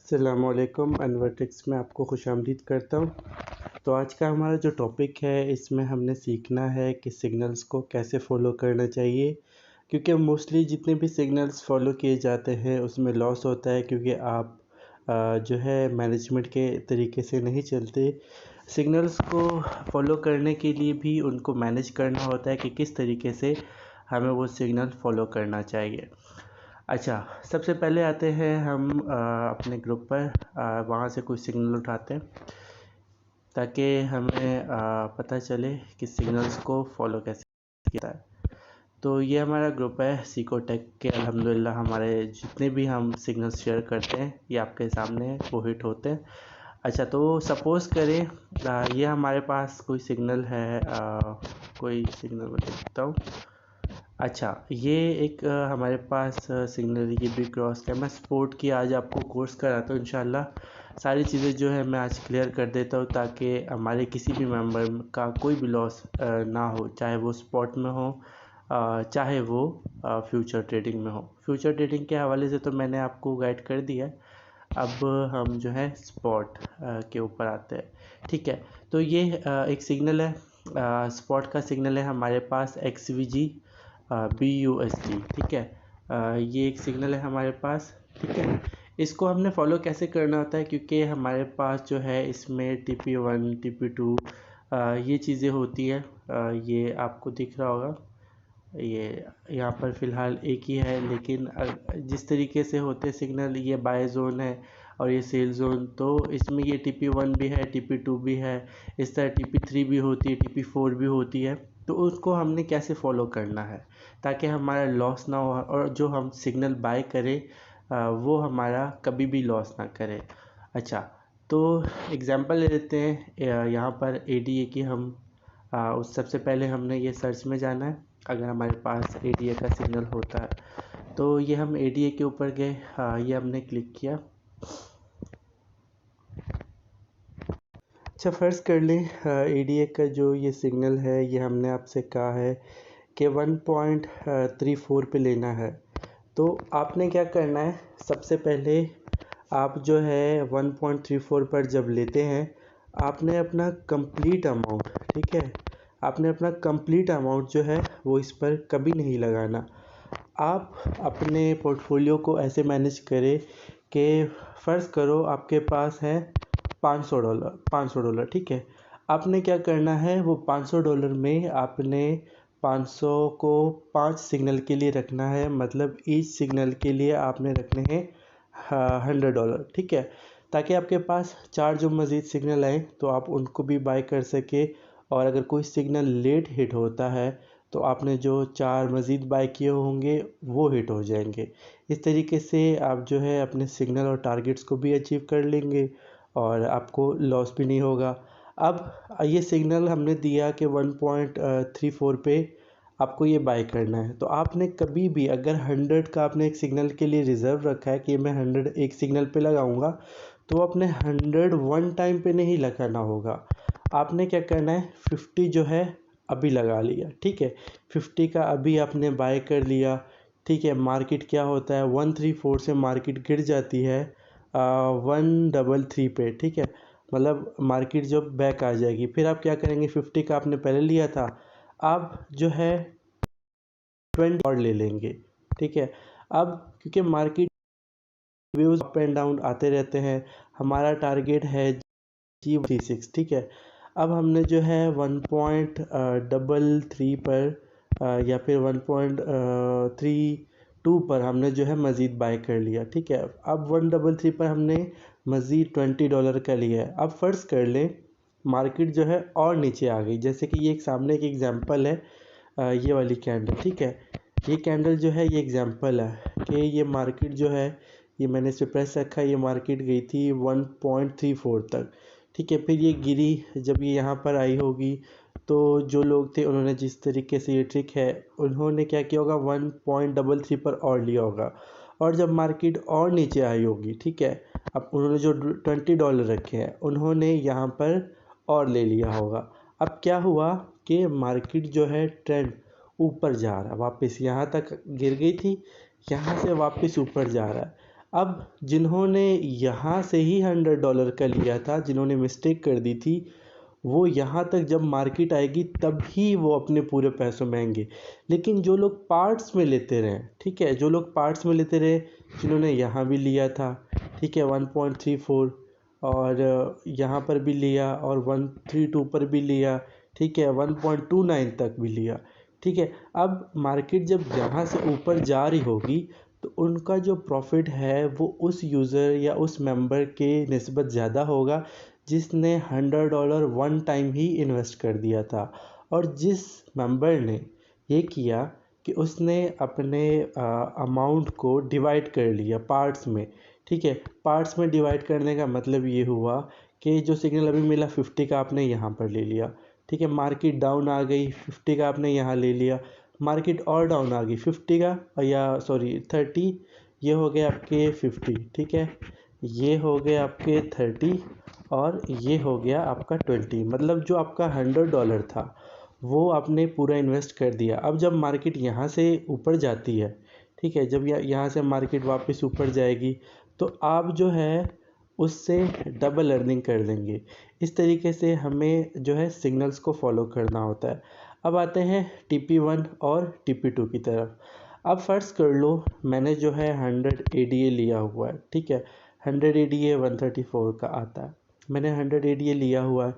अस्सलामुअलैकुम अनवर टिक्स में आपको खुशामदीद करता हूँ। तो आज का हमारा जो टॉपिक है इसमें हमने सीखना है कि सिग्नल्स को कैसे फॉलो करना चाहिए, क्योंकि मोस्टली जितने भी सिग्नल्स फॉलो किए जाते हैं उसमें लॉस होता है, क्योंकि आप जो है मैनेजमेंट के तरीके से नहीं चलते। सिग्नल्स को फॉलो करने के लिए भी उनको मैनेज करना होता है कि किस तरीके से हमें वो सिग्नल फॉलो करना चाहिए। अच्छा, सबसे पहले आते हैं हम अपने ग्रुप पर, वहाँ से कोई सिग्नल उठाते हैं ताकि हमें पता चले कि सिग्नल्स को फॉलो कैसे किया है। तो ये हमारा ग्रुप है सीकोटेक के। अल्हम्दुलिल्लाह हमारे जितने भी हम सिग्नल्स शेयर करते हैं ये आपके सामने वो हिट होते हैं। अच्छा, तो सपोज़ करें ये हमारे पास कोई सिग्नल है, कोई सिग्नल मैं देखता हूँ। अच्छा, ये एक हमारे पास सिग्नल ये भी क्रॉस का। मैं स्पोर्ट की आज आपको कोर्स कराता हूँ इंशाल्लाह। सारी चीज़ें जो है मैं आज क्लियर कर देता हूँ ताकि हमारे किसी भी मेंबर का कोई भी लॉस ना हो, चाहे वो स्पॉट में हो, चाहे वो फ्यूचर ट्रेडिंग में हो। फ्यूचर ट्रेडिंग के हवाले से तो मैंने आपको गाइड कर दिया है। अब हम जो है स्पॉट के ऊपर आते हैं। ठीक है, तो ये एक सिग्नल है, स्पॉट का सिग्नल है हमारे पास XVG BUSD। ठीक है, ये एक सिग्नल है हमारे पास। ठीक है, इसको हमने फॉलो कैसे करना होता है, क्योंकि हमारे पास जो है इसमें TP1 TP2 ये चीज़ें होती है। ये आपको दिख रहा होगा, ये यहाँ पर फ़िलहाल एक ही है, लेकिन जिस तरीके से होते सिग्नल, ये बाय जोन है और ये सेल जोन, तो इसमें ये TP1 भी है, TP2 भी है, इस तरह TP3 भी होती है, TP4 भी होती है। तो उसको हमने कैसे फॉलो करना है ताकि हमारा लॉस ना हो और जो हम सिग्नल बाय करें वो हमारा कभी भी लॉस ना करे। अच्छा, तो एग्जांपल ले लेते हैं यहाँ पर ADA की। हम उस सबसे पहले हमने ये सर्च में जाना है। अगर हमारे पास ADA का सिग्नल होता है तो ये हम ADA के ऊपर गए, ये हमने क्लिक किया। अच्छा, फ़र्ज़ कर लें ADA का जो ये सिग्नल है ये हमने आपसे कहा है कि 1.34 पे लेना है। तो आपने क्या करना है, सबसे पहले आप जो है 1.34 पर जब लेते हैं आपने अपना कंप्लीट अमाउंट, ठीक है, आपने अपना कंप्लीट अमाउंट जो है वो इस पर कभी नहीं लगाना। आप अपने पोर्टफोलियो को ऐसे मैनेज करें कि फ़र्ज़ करो आपके पास है $500, ठीक है। आपने क्या करना है, वो $500 में आपने 500 को 5 सिग्नल के लिए रखना है, मतलब ईच सिग्नल के लिए आपने रखने हैं $100, ठीक है, ताकि आपके पास 4 जो मज़ीद सिग्नल आए तो आप उनको भी बाय कर सके। और अगर कोई सिग्नल लेट हिट होता है तो आपने जो 4 मज़ीद बाय किए होंगे वो हिट हो जाएंगे। इस तरीके से आप जो है अपने सिग्नल और टारगेट्स को भी अचीव कर लेंगे और आपको लॉस भी नहीं होगा। अब ये सिग्नल हमने दिया कि 1.34 पे आपको ये बाय करना है, तो आपने कभी भी अगर 100 का आपने एक सिग्नल के लिए रिज़र्व रखा है कि मैं 100 एक सिग्नल पे लगाऊंगा, तो अपने 100 वन टाइम पे नहीं लगाना होगा। आपने क्या करना है, 50 जो है अभी लगा लिया, ठीक है, 50 का अभी आपने बाय कर लिया। ठीक है, मार्केट क्या होता है, 134 से मार्केट गिर जाती है 133 पे, ठीक है, मतलब मार्केट जब बैक आ जाएगी। फिर आप क्या करेंगे, 50 का आपने पहले लिया था, आप जो है 20 और ले लेंगे। ठीक है, अब क्योंकि market views up and down आते रहते हैं, हमारा टारगेट है G36, ठीक है। अब हमने जो है 1.33 पर या फिर 1.32 पर हमने जो है मज़ीद बाय कर लिया, ठीक है। अब 133 पर हमने मज़ीद $20 का लिया है। अब फ़र्ज़ कर लें मार्केट जो है और नीचे आ गई, जैसे कि ये एक सामने एक एग्जांपल है, ये वाली कैंडल, ठीक है, ये कैंडल जो है ये एग्जांपल है कि ये मार्केट जो है, ये मैंने इस पर प्रेस रखा, ये मार्केट गई थी 1.34 तक, ठीक है। फिर ये गिरी, जब ये यहाँ पर आई होगी तो जो लोग थे उन्होंने जिस तरीके से, ये ट्रिक है, उन्होंने क्या किया होगा, 1.33 पर और लिया होगा, और जब मार्केट और नीचे आई होगी, ठीक है, अब उन्होंने जो $20 रखे हैं उन्होंने यहाँ पर और ले लिया होगा। अब क्या हुआ कि मार्केट जो है ट्रेंड ऊपर जा रहा है, वापस यहाँ तक गिर गई थी, यहाँ से वापस ऊपर जा रहा है। अब जिन्होंने यहाँ से ही $100 का लिया था, जिन्होंने मिस्टेक कर दी थी, वो यहाँ तक जब मार्केट आएगी तब ही वो अपने पूरे पैसों में आएंगे। लेकिन जो लोग पार्ट्स में लेते रहे, ठीक है, जो लोग पार्ट्स में लेते रहे, जिन्होंने यहाँ भी लिया था, ठीक है, 1.34, और यहाँ पर भी लिया, और 132 पर भी लिया, ठीक है, 1.29 तक भी लिया, ठीक है। अब मार्केट जब यहाँ से ऊपर जा रही होगी तो उनका जो प्रॉफिट है वो उस यूज़र या उस मेंबर के निस्बत ज़्यादा होगा जिसने $100 वन टाइम ही इन्वेस्ट कर दिया था। और जिस मेंबर ने ये किया कि उसने अपने अमाउंट को डिवाइड कर लिया पार्ट्स में, ठीक है। पार्ट्स में डिवाइड करने का मतलब ये हुआ कि जो सिग्नल अभी मिला 50 का आपने यहाँ पर ले लिया, ठीक है। मार्केट डाउन आ गई, 50 का आपने यहाँ ले लिया, मार्केट और डाउन आ गई 50 का, या सॉरी 30, ये हो गए आपके 50, ठीक है, ये हो गए आपके 30, और ये हो गया आपका 20। मतलब जो आपका $100 था वो आपने पूरा इन्वेस्ट कर दिया। अब जब मार्केट यहाँ से ऊपर जाती है, ठीक है, जब यहाँ से मार्केट वापस ऊपर जाएगी तो आप जो है उससे डबल अर्निंग कर लेंगे। इस तरीके से हमें जो है सिग्नल्स को फॉलो करना होता है। अब आते हैं TP1 और TP2 की तरफ। अब फ़र्ज़ कर लो मैंने जो है 100 ADA लिया हुआ है, ठीक है। 100 ADA 134 का आता है, मैंने 100 ADA लिया हुआ है।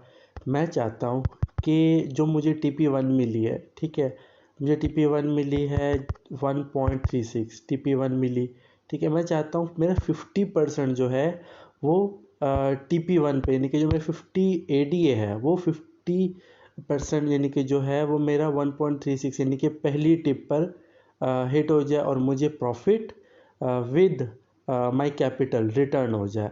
मैं चाहता हूँ कि जो मुझे TP1 मिली है, ठीक है, मुझे TP1 मिली है 1.36 TP1 मिली, ठीक है। मैं चाहता हूँ मेरा 50% जो है वो TP1 पे, यानी कि जो मेरा 50 ADA है वो 50% यानी कि जो है वो मेरा 1.36 यानी कि पहली टिप पर हिट हो जाए और मुझे profit with my capital return हो जाए।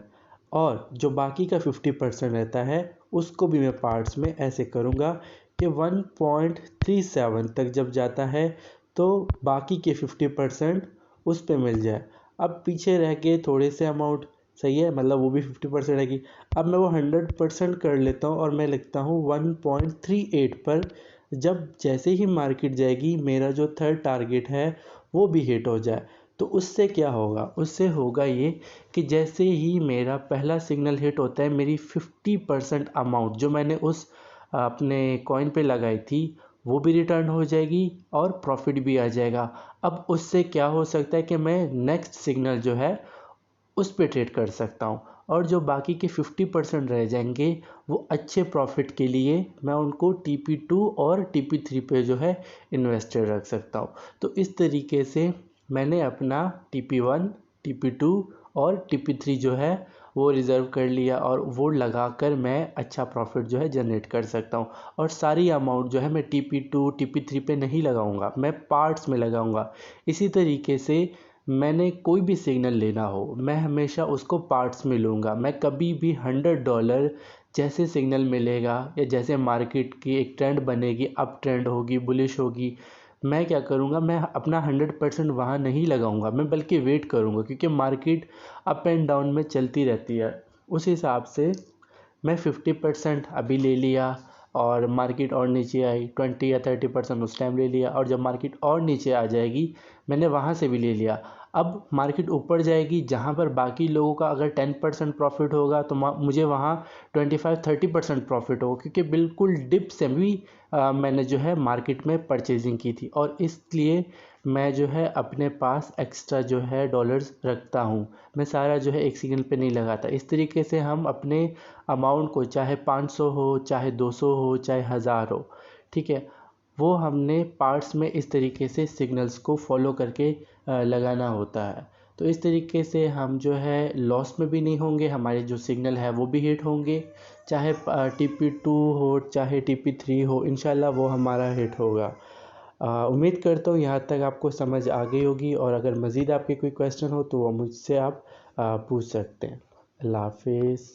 और जो बाकी का 50% रहता है उसको भी मैं पार्ट्स में ऐसे करूँगा कि 1.37 तक जब जाता है तो बाकी के 50% उस पे मिल जाए। अब पीछे रह गए थोड़े से अमाउंट, सही है, मतलब वो भी 50% रहेगी। अब मैं वो 100% कर लेता हूँ और मैं लिखता हूँ 1.38 पर। जब जैसे ही मार्केट जाएगी मेरा जो थर्ड टारगेट है वो भी हिट हो जाए, तो उससे क्या होगा, उससे होगा ये कि जैसे ही मेरा पहला सिग्नल हिट होता है मेरी 50% अमाउंट जो मैंने उस अपने कॉइन पे लगाई थी वो भी रिटर्न हो जाएगी और प्रॉफिट भी आ जाएगा। अब उससे क्या हो सकता है कि मैं नेक्स्ट सिग्नल जो है उस पे ट्रेड कर सकता हूँ, और जो बाकी के 50% रह जाएंगे वो अच्छे प्रॉफिट के लिए मैं उनको TP2 और TP3 पे जो है इन्वेस्टेड रख सकता हूँ। तो इस तरीके से मैंने अपना TP1, TP2 और TP3 जो है वो रिज़र्व कर लिया और वो लगाकर मैं अच्छा प्रॉफिट जो है जनरेट कर सकता हूँ। और सारी अमाउंट जो है मैं TP2, TP3 पे नहीं लगाऊंगा, मैं पार्ट्स में लगाऊंगा। इसी तरीके से मैंने कोई भी सिग्नल लेना हो मैं हमेशा उसको पार्ट्स में लूँगा। मैं कभी भी $100 जैसे सिग्नल मिलेगा या जैसे मार्केट की एक ट्रेंड बनेगी, अप ट्रेंड होगी, बुलिश होगी, मैं क्या करूँगा, मैं अपना 100% वहाँ नहीं लगाऊंगा, मैं बल्कि वेट करूँगा, क्योंकि मार्केट अप एंड डाउन में चलती रहती है। उस हिसाब से मैं 50% अभी ले लिया और मार्केट और नीचे आई 20 या 30% उस टाइम ले लिया, और जब मार्केट और नीचे आ जाएगी मैंने वहाँ से भी ले लिया। अब मार्केट ऊपर जाएगी जहाँ पर बाकी लोगों का अगर 10% प्रॉफिट होगा तो मुझे वहाँ 25-30% प्रॉफिट होगा, क्योंकि बिल्कुल डिप से भी मैंने जो है मार्केट में परचेजिंग की थी, और इसलिए मैं जो है अपने पास एक्स्ट्रा जो है डॉलर्स रखता हूँ। मैं सारा जो है एक सिग्नल पे नहीं लगाता। इस तरीके से हम अपने अमाउंट को, चाहे 500 हो, चाहे 200 हो, चाहे 1000 हो, ठीक है, वो हमने पार्ट्स में इस तरीके से सिग्नल्स को फॉलो करके लगाना होता है। तो इस तरीके से हम जो है लॉस में भी नहीं होंगे, हमारे जो सिग्नल है वो भी हिट होंगे, चाहे TP2 हो चाहे TP3 हो, इंशाल्लाह वो हमारा हिट होगा। उम्मीद करता हूँ यहाँ तक आपको समझ आ गई होगी, और अगर मज़ीद आपके कोई क्वेश्चन हो तो वो मुझसे आप पूछ सकते हैं। अल्लाह हाफिज़।